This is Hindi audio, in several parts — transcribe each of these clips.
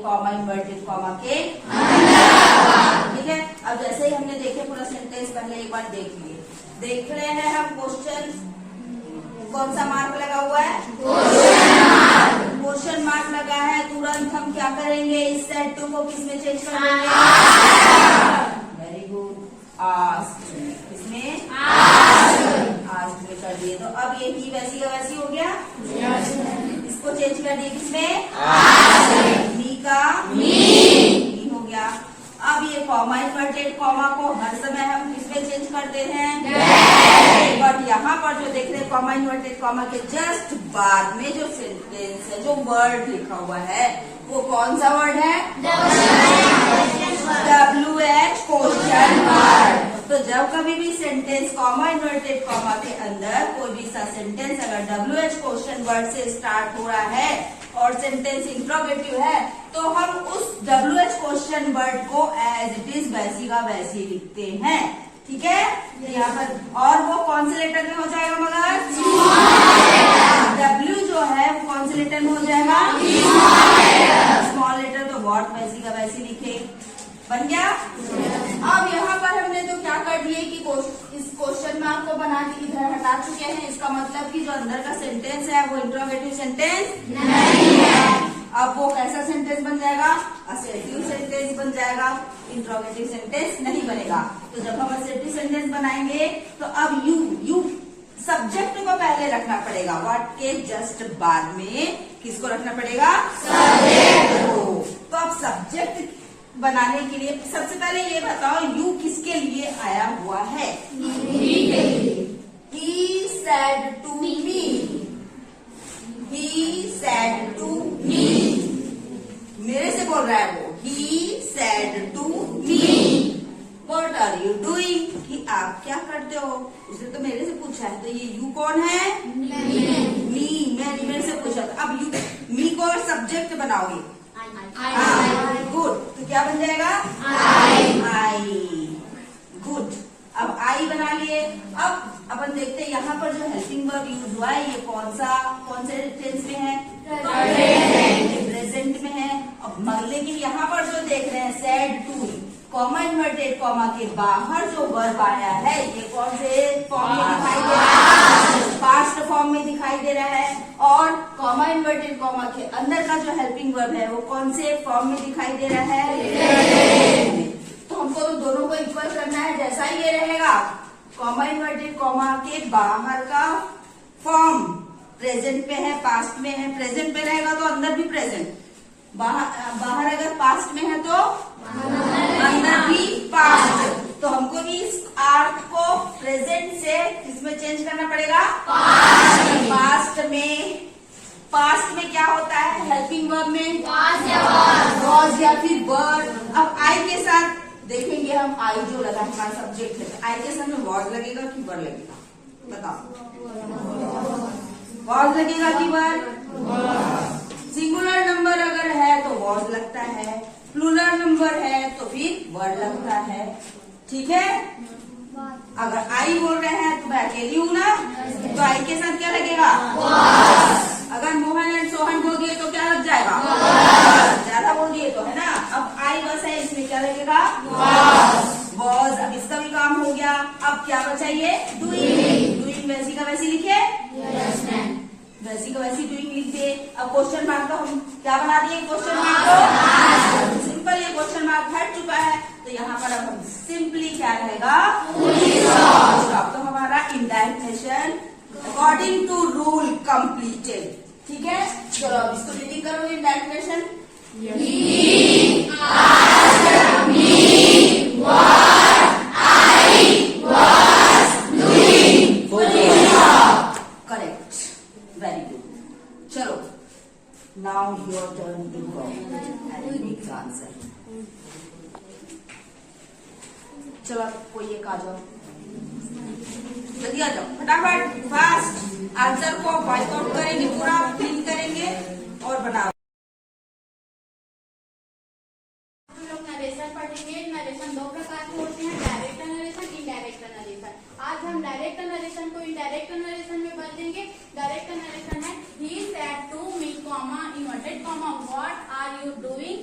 कॉमा इन्वर्टेड कॉमा के, ठीक है। अब जैसे ही हमने देखे पूरा सेंटेंस, पहले एक बार देख लिए। देख रहे हैं हम क्वेश्चन, कौन सा मार्क लगा हुआ है? क्वेश्चन मार्क लगा है। तुरंत हम क्या करेंगे? इस सेट टू को किस में चेंज कर देंगे? Very good, asked. इसमें आस्क्ड में कर दिए। तो अब ये ही वैसी का वैसी हो गया। इसको चेंज कर दिए किसमें? मी का मी हो गया। अब ये कॉमा इन्वर्टेड कॉमा को हर समय हम किसमें चेंज करते हैं? बट यहाँ पर जो देख रहे हैं कॉमा इन्वर्टेड कॉमा के जस्ट बाद में जो सेंटेंस है, जो वर्ड लिखा हुआ है, वो कौन सा वर्ड है? WH question word. तो जब कभी भी सेंटेंस कॉमा इन्वर्टेड कॉमा के अंदर कोई भी सा सेंटेंस अगर WH क्वेश्चन वर्ड से स्टार्ट हो रहा है और सेंटेंस इंट्रोगेटिव है, तो हम उस WH क्वेश्चन वर्ड को एज इट इज वैसी का वैसी लिखते हैं, ठीक है। यहाँ पर और वो कौन से लेटर में हो जाएगा? मगर W जो है वो कौन से लेटर में हो जाएगा? Small letter. तो व्हाट वैसी का वैसी लिखे, बन गया। अब यहाँ पर हमने तो क्या कर दिए कि इस क्वेश्चन मार्क को बना के इधर हटा चुके हैं। इसका मतलब कि जो अंदर का सेंटेंस है वो इंट्रोगेटिव सेंटेंस नहीं है। अब वो कैसा सेंटेंस बन जाएगा? असर्टिव सेंटेंस बन जाएगा, इंट्रोगेटिव सेंटेंस नहीं बनेगा। तो जब हम असर्टिव सेंटेंस बनाएंगे तो अब यू सब्जेक्ट को पहले रखना पड़ेगा। व्हाट के जस्ट बाद में किसको रखना पड़ेगा? सब्जेक्ट को। तो अब सब्जेक्ट बनाने के लिए सबसे पहले ये बताओ, यू किसके लिए आया हुआ है? He said to me. He said to me. मेरे से बोल रहा है वो। He said to me. What are you doing? कि आप क्या करते हो? उसने तो मेरे से पूछा है। तो ये यू कौन है? मी। मैंने मेरे से पूछा। अब यू मी को सब्जेक्ट बनाओगे। गुड। तो क्या बन जाएगा? आई। गुड। अब आई बना लिए। अब अपन देखते हैं यहाँ पर जो हेल्पिंग वर्ब यूज हुआ है ये कौन से टेंस में है? प्रेजेंट में है। अब लेकिन यहाँ पर जो देख रहे हैं said to, comma inverted comma के बाहर जो वर्ब आया है ये कौन से फॉर्म में दिखाई दे रहा है? पास्ट फॉर्म में दिखाई दे रहा है। और कॉमा इन्वर्टेड कॉमा के अंदर का जो हेल्पिंग वर्ब है वो कौन से फॉर्म में दिखाई दे रहा है? तो हमको तो दोनों को इक्वल करना है। जैसा ही ये रहेगा कॉमा इन्वर्टेड कॉमा के बाहर का फॉर्म प्रेजेंट में है, पास्ट में है। प्रेजेंट में रहेगा तो अंदर भी प्रेजेंट, बाहर अगर पास्ट में है तो अंदर भी पास्ट। तो हमको भी इस आर्ट को प्रेजेंट से किसमें चेंज करना पड़ेगा? पास्ट में क्या होता है? हेल्पिंग वर्ब में वॉज या फिर वर। अब आई के साथ देखेंगे हम, आई जो लगा हमारा सब्जेक्ट है, आई के साथ में वॉज लगेगा कि वर लगेगा? बताओ। वॉज लगेगा कि वर? सिंगुलर नंबर अगर है तो वॉज लगता है, प्लूरल नंबर है तो फिर वर्ड लगता है, ठीक है। अगर आई बोल रहे हैं तो मैं अकेली हूँ ना, तो आई के साथ क्या लगेगा? अगर मोहन एंड सोहन बोल दिए तो क्या लग जाएगा? ज्यादा बोल दिए तो, है ना। अब आई बस है, इसमें क्या लगेगा? वॉज। अब इसका भी काम हो गया। अब क्या बचा? ये डूइंग। डूइंग वैसी का वैसी लिखे, वैसी का वैसी डूइंग लिख दे। अब क्वेश्चन मार्क को हम क्या बना दिए? क्वेश्चन मार्क को सिंपल, ये क्वेश्चन मार्क हट चुका है तो यहाँ पर अब हम सिंपली क्या रहेगा? तो हमारा indirect question according to rule completed, ठीक है। चलो अब इसको रीडिंग करो। Indirect question Now your turn to go and make the answer. चलो कोई एक आ जाओ, जल्दी आ जाओ, फटाफट फास्ट। आंसर को व्हाइट आउट करेंगे, पूरा फिल करेंगे और बनाओ। हम लोग नरेशन पढ़ेंगे। नरेशन दो प्रकार के होते हैं, डायरेक्ट नरेशन, इनडायरेक्ट नरेशन। आज हम डायरेक्ट नरेशन को इनडायरेक्ट नरेशन में बदलेंगे। डायरेक्ट नरेशन है he said to me, comma, inverted comma, what are you doing?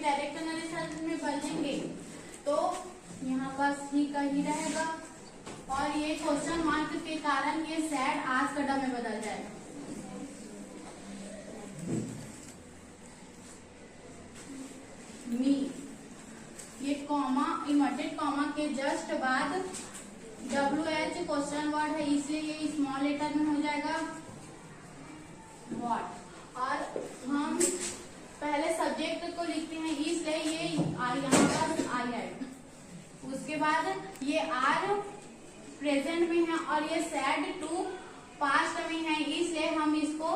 Indirect narration में बदलेंगे तो यहाँ पर ही का ही रहेगा और ये क्वेश्चन मार्क के कारण ये सैड आज कड़ा में बदल जाएगा। मी, ये कॉमा इन्वर्टेड कॉमा के जस्ट बाद WH क्वेश्चन वर्ड है इसलिए ये स्मॉल लेटर में हो जाएगा व्हाट। और हम पहले सब्जेक्ट को लिखते हैं इसलिए ये यहाँ पर आई है। उसके बाद ये आर प्रेजेंट में है और ये सैड टू पास्ट में है इसलिए हम इसको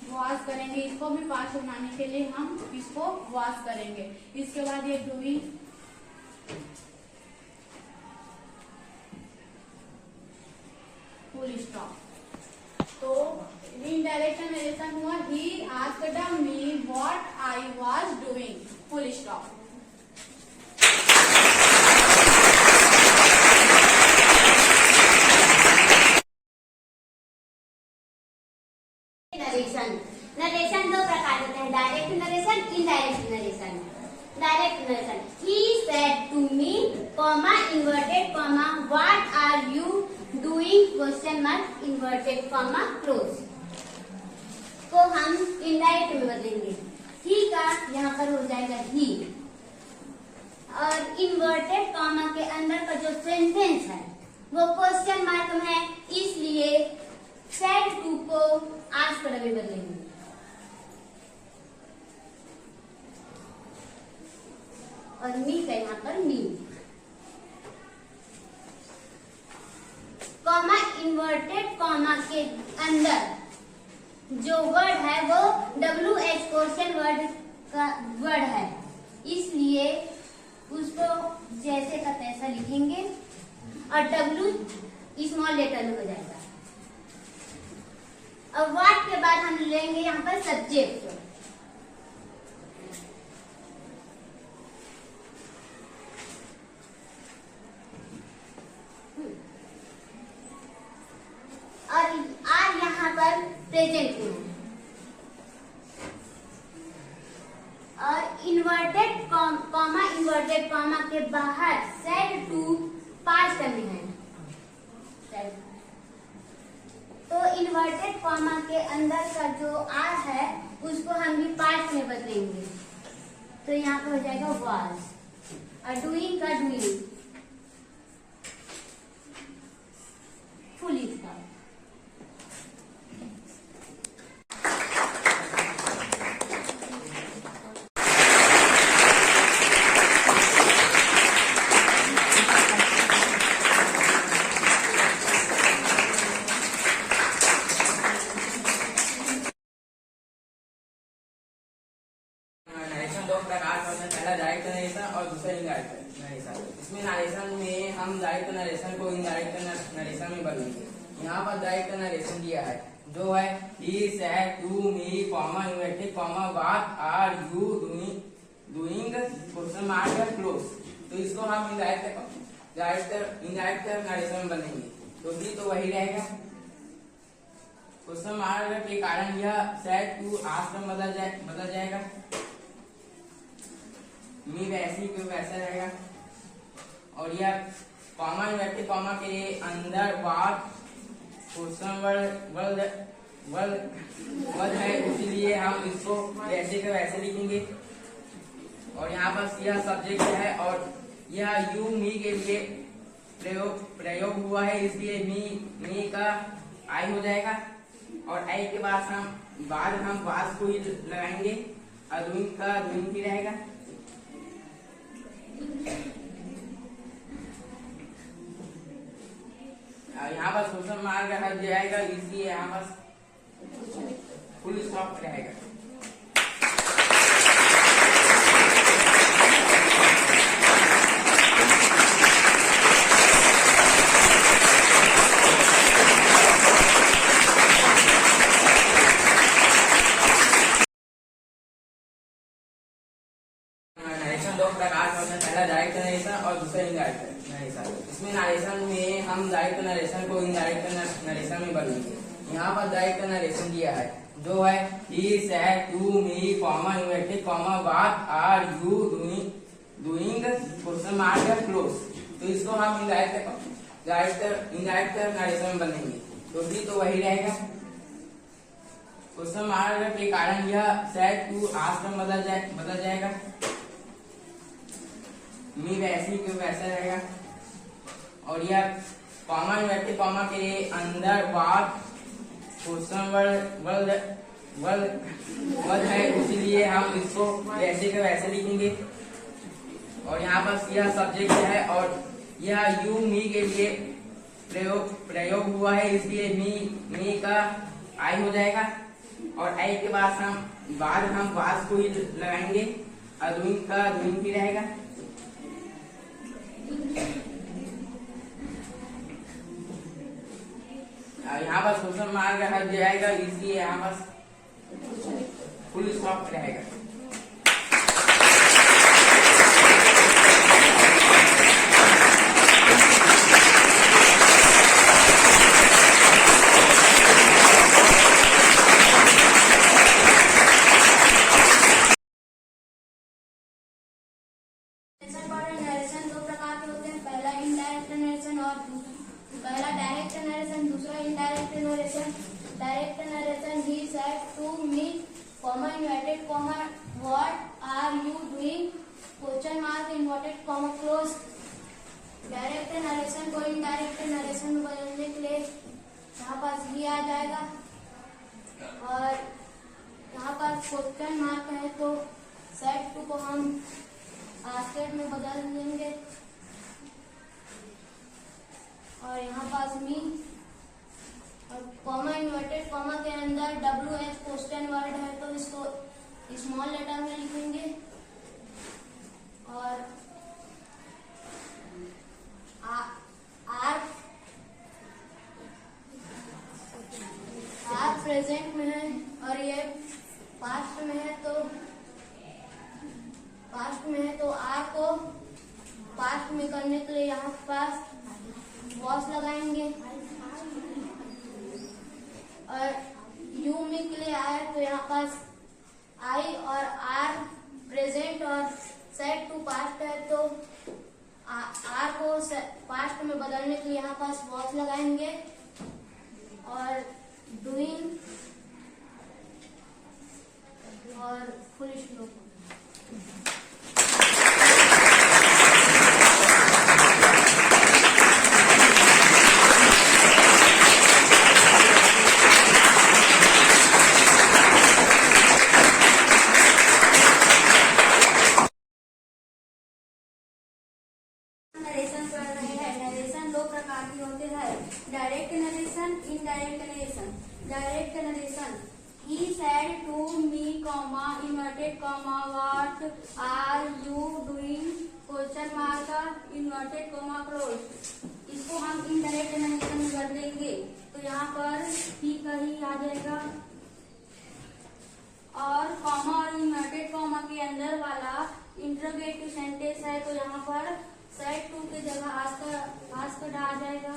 वॉश करेंगे। इसको भी पास्ट बनाने के लिए हम इसको वॉश करेंगे। इसके बाद ये डूइंग फुल स्टॉप। तो इनडायरेक्ट नरेशन हुआ he asked me what I was doing full stop. Narration दो प्रकार होते हैं, direct narration, indirect narration. Direct narration, he said to me comma inverted comma what are you doing question mark inverted comma close को हम इनडायरेक्ट में बदलेंगे। ही का यहाँ पर हो जाएगा ही और इन्वर्टेड कॉमा के अंदर का जो सेंटेंस है वो क्वेश्चन मार्क में है इसलिए सेड टू को आज पर भी बदलेंगे। और मी का यहाँ पर मी कॉमा इन्वर्टेड कॉमा के अंदर जो वर्ड है वो WH क्वेश्चन वर्ड का वर्ड है इसलिए उसको जैसे का तैसा लिखेंगे और W स्मॉल लेटर में हो जाएगा। और व्हाट के बाद हम लेंगे यहाँ पर सब्जेक्ट। और आर यहाँ पर प्रेजेंट में और इन्वर्टेड कॉमा इन्वर्टेड कॉमा के बाहर सेड टू पास्ट में है। तो इन्वर्टेड कॉमा के अंदर का जो आर है उसको हम भी पास्ट में बदलेंगे तो यहाँ पे हो जाएगा वाज और डूइंग का डूइंग फुल स्टॉप। दो प्रकार का होता है, पहला डायरेक्ट नरेशन और दूसरा इनडायरेक्ट नरेशन। इसमें नरेशन में हम डायरेक्ट नरेशन को इनडायरेक्ट नरेशन में बदलेंगे। यहाँ पर डायरेक्ट नरेशन दिया है जो है he said to me comma inverted comma what are you doing question mark close. तो इसको हम इनडायरेक्ट नरेशन में बदलेंगे तो भी तो वही रहेगा। क्वेश्चन मार्क के कारण यह सेड टू आस्क्ड में बदल जाएगा। मी वैसी क्यों वैसा रहेगा और यह कॉमा इन्वर्टेड कॉमा के अंदर व्हाट क्वेश्चन वर्ड है इसीलिए हम इसको वैसे के वैसे लिखेंगे। और यहाँ पर यह सब्जेक्ट है और यह यू मी के लिए प्रयोग हुआ है इसलिए मी का आई हो जाएगा और आई के बाद हम वास को ही लगाएंगे और डूइंग का डूइंग ही रहेगा। यहाँ पर क्वेश्चन मार्क हट जाएगा इसलिए यहाँ पर फुल स्टॉप रहेगा। नरेशन दो प्रकार का होता है, पहला डायरेक्ट नरेशन और दूसरा इनडायरेक्ट नरेशन। इसमें नरेशन में हम डायरेक्ट नरेशन को इनडायरेक्ट नरेशन में बदलेंगे। यहाँ पर डायरेक्ट नरेशन दिया है जो है he said to me comma inverted comma what are you doing question mark close. तो इसको हम इनडायरेक्ट नरेशन में बनेंगे तो भी तो वही रहेगा। क्वेश्चन मार्क के कारण यह said to ask में बदल जाएगा मी वैसे ही क्यों वैसा रहेगा। और यह कॉमा इन्वर्टेड कॉमा के अंदर बात क्वेश्चन वर्ड है इसीलिए हम इसको वैसे के वैसे लिखेंगे। और यहाँ पर यह सब्जेक्ट है और यह यू मी के लिए प्रयोग हुआ है इसलिए मी का आई हो जाएगा। और आई के बाद हम वास को ही लगाएंगे और डूइंग का डूइंग भी रहेगा। यहाँ पर क्वेश्चन मार्क हट जाएगा इसलिए यहाँ पर फुल स्टॉप रहेगा। नरेशन दो प्रकार के होते हैं, पहला इनडायरेक्ट नरेशन और पहला डायरेक्ट नरेशन, दूसरा indirect narration. Direct narration he said to me comma inverted comma what are you doing question mark inverted comma close. Direct narration को इनडायरेक्ट नरेशन में बदलने के लिए यहाँ पास ही आ जाएगा और यहाँ पर क्वेश्चन मार्क है तो सेड टू को हम आस्केट में बदल देंगे और यहाँ पास मी और कॉमा इन्वर्टेड कॉमा के अंदर WH क्वेश्चन वर्ड है तो इसको स्मॉल लेटर में लिखेंगे और आर प्रेजेंट में है और ये पास्ट में है तो आर को पास्ट में करने के लिए यहाँ पास वॉस लगाएंगे और यू में के लिए आए तो यहाँ पास आई और आर प्रेजेंट और सेट टू पास्ट है तो आर को पास्ट में बदलने के लिए यहाँ पास वॉस लगाएंगे और डूइंग और फुल स्टॉप। नरेशन दो प्रकार के होते हैं, direct narration, indirect narration. Direct narration he said to me comma inverted comma what are you doing question mark inverted comma close। इसको हम इनडायरेक्ट नरेशन में कर देंगे तो यहाँ पर ही का ही आ जाएगा और कॉमा और इनवर्टेड कॉमा के अंदर वाला इंटरोगेटिव सेंटेंस है तो यहाँ पर सेट टू की जगह आस्क्ड आ जाएगा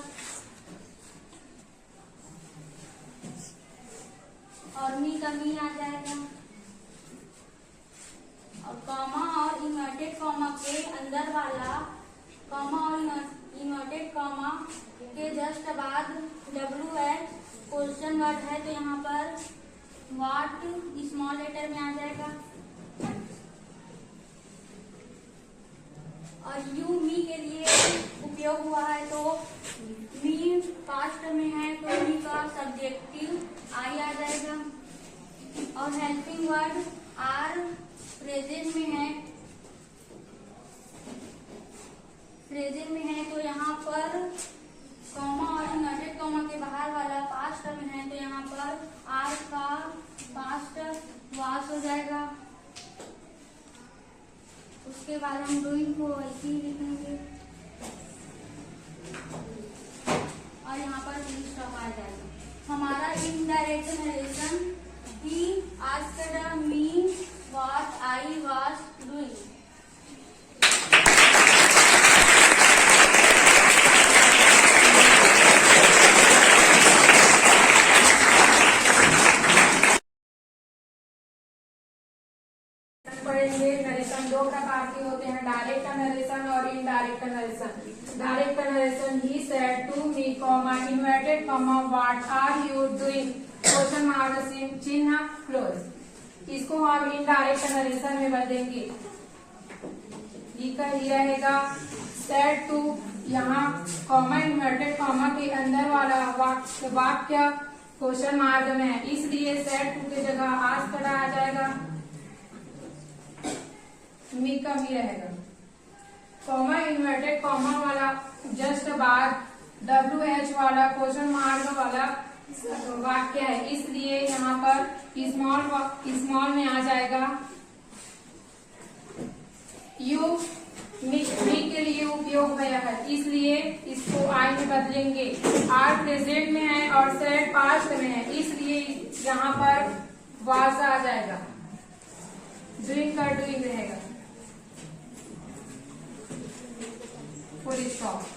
और मी का मी आ जाएगा और कॉमा और इन्वर्टेड कॉमा के अंदर वाला कॉमा और इन्वर्टेड कॉमा के जस्ट बाद WH क्वेश्चन वर्ड है तो यहाँ पर व्हाट स्मॉल लेटर में आ जाएगा और यू मी के लिए उपयोग हुआ है तो मी पास्ट में है तो मी का सब्जेक्टिव आई आ जाएगा और हेल्पिंग वर्ड आर प्रेजेंट में है तो यहाँ पर कॉमा और इन्वर्टेड कॉमा के बाहर वाला पास्ट में है तो यहाँ पर आर का पास्ट वास हो जाएगा। उसके बाद हम डूइंग को ऐसे ही लिखेंगे और यहाँ पर फुल स्टॉप आ जाएगा। हमारा indirect narration he asked me what I was doing. दो प्रकार के होते हैं, डायरेक्ट नरेशन और indirect narration. Direct narration, he said to me comma inverted comma what are you doing question mark चिन्ह क्लोज। इसको हम इनडायरेक्ट नरेशन में बदलेंगे। ही का ही रहेगा सेड टू, यहाँ कॉमा इन्वर्टेड कॉमा के अंदर वाला वाक्य क्वेश्चन मार्क में है, इसलिए सेड टू की जगह आस्क्ड आ जाएगा, मी का भी रहेगा। कॉमा इन्वर्टेड कॉमा वाला जस्ट बाद WH वाला क्वेश्चन मार्क वाला वाक्य है, इसलिए यहाँ पर स्मॉल में आ जाएगा। यू मी के लिए उपयोग हुआ है, इसलिए इसको आई में बदलेंगे। आर प्रेजेंट में है और सेड पास्ट में है, इसलिए यहाँ पर वाज आ जाएगा, डूइंग का डूइंग रहेगा, फुल स्टॉप।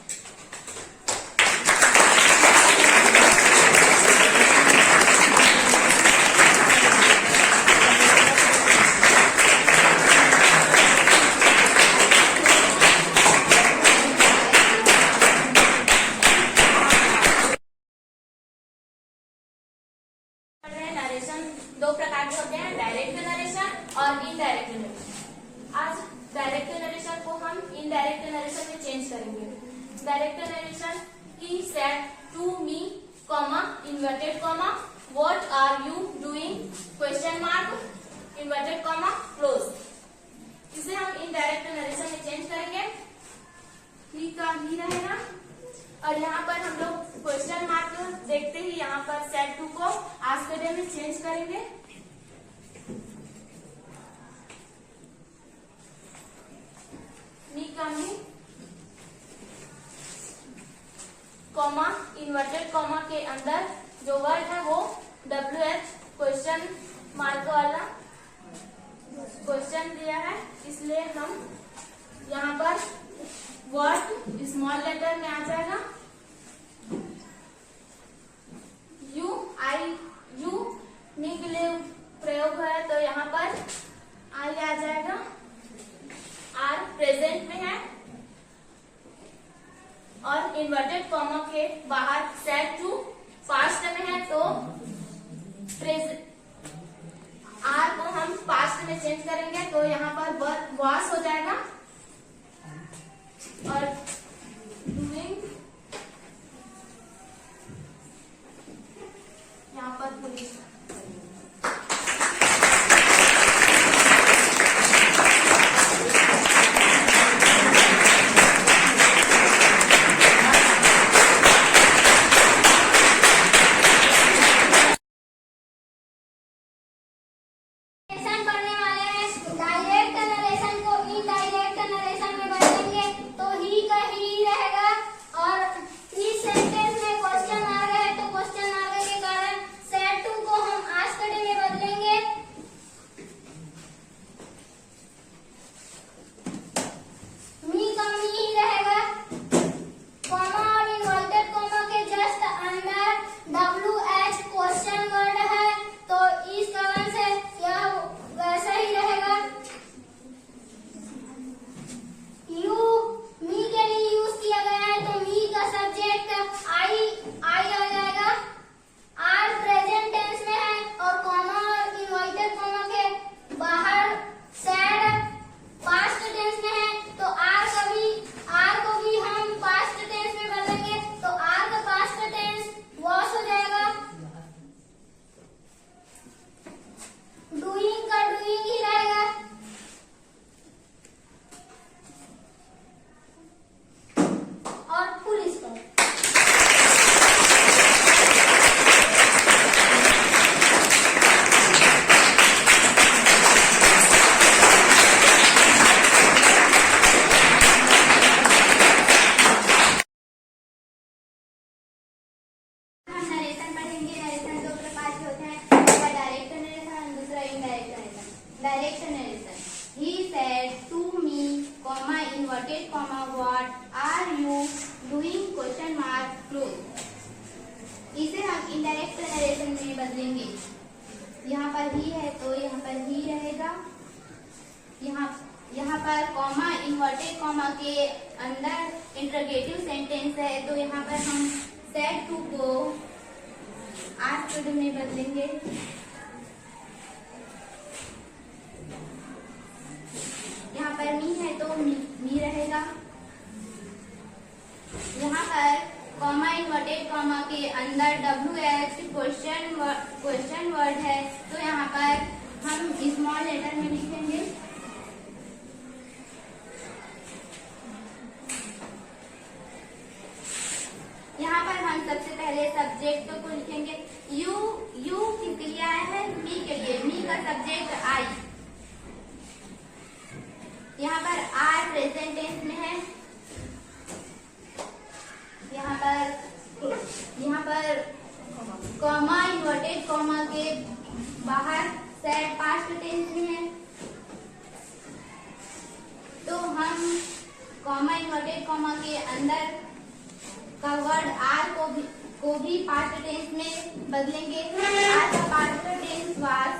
दो प्रकार के होते हैं, डायरेक्ट नरेशन और इनडायरेक्ट नरेशन। आज डायरेक्ट नरेशन को हम इनडायरेक्ट नरेशन में चेंज करेंगे। Direct narration, he said to me comma inverted comma what are you doing question mark inverted comma close. इसे हम इनडायरेक्ट नरेशन में चेंज करेंगे। ही का ही रहेगा और यहाँ पर हम लोग क्वेश्चन मार्क देखते ही यहाँ पर सेड टू को आस्क्ड में चेंज करेंगे। मी का मी, कॉमा इन्वर्टेड कॉमा के अंदर जो वर्ड है वो WH क्वेश्चन मार्क वाला क्वेश्चन दिया है, इसलिए हम यहाँ पर वर्ड स्मॉल लेटर में आ जाएगा। यू मी के लिए प्रयोग है तो यहाँ पर आई आ जाएगा। आर प्रेजेंट में है और इन्वर्टेड कॉमा के बाहर सेड टू पास्ट में है, तो आर को हम पास्ट में चेंज करेंगे तो यहाँ पर वास हो जाएगा और डूइंग यहाँ पर पुलिस। पढ़ने वाले हैं डायरेक्ट नरेशन को इनडायरेक्ट नरेशन में बदलेंगे, तो ही का ही रहेगा और इस सेंटेंस में क्वेश्चन आ गया है तो क्वेश्चन आ गए के कारण सेड टू को हम आस्क्ड में बदलेंगे। मी का मी ही रहेगा, कॉमा और इन्वर्टेड कॉमा के जस्ट अंदर WH क्वेश्चन वर्ड है, तो इस कारण से यह वैसा ही रहेगा। यू मी के लिए यूज किया गया है तो मी का सब्जेक्ट आई आ जाएगा। आर प्रेजेंट टेंस में है और कॉमा और इन्वर्टेड कॉमा के बाहर सेड पास्ट टेंस में है, तो आर को भी हम पास्ट टेंस में बदलेंगे, तो आर का पास्ट टेंस वॉश हो जाएगा। डूइंग का डूइंग ही रहेगा। और फुल स्टॉप। हम नरेशन पढ़ेंगे। नरेशन दो प्रकार के होते हैं, पहला डायरेक्ट नरेशन, दूसरा indirect narration. Direct narration, he said to me comma inverted comma what are you doing question mark close. इसे हम इनडायरेक्ट नरेशन में बदलेंगे। यहाँ पर ही है तो यहाँ पर ही रहेगा, यहाँ यहाँ पर कॉमा इन्वर्टेड कॉमा के अंदर इंटरोगेटिव सेंटेंस है, तो यहाँ पर हम सेड टू को आस्क्ड में बदलेंगे। यहाँ पर मी है तो मी रहेगा। यहाँ पर कॉमा इन्वर्टेड कॉमा के अंदर WH क्वेश्चन वर्ड है, तो यहाँ पर हम स्मॉल लेटर में लिखेंगे। यहाँ पर हम सबसे पहले सब्जेक्ट को लिखेंगे। यू किसके लिए आया है? मी के लिए। मी का सब्जेक्ट आई। यहाँ पर आर प्रेजेंट टेंस में है। यहाँ पर कॉमा इन्वर्टेड कॉमा के बाहर सेड पास्ट टेंस में है, तो हम कॉमा इन्वर्टेड कॉमा के अंदर का वर्ड आर को भी पास्ट टेंस में बदलेंगे। आर का पास्ट टेंस वाज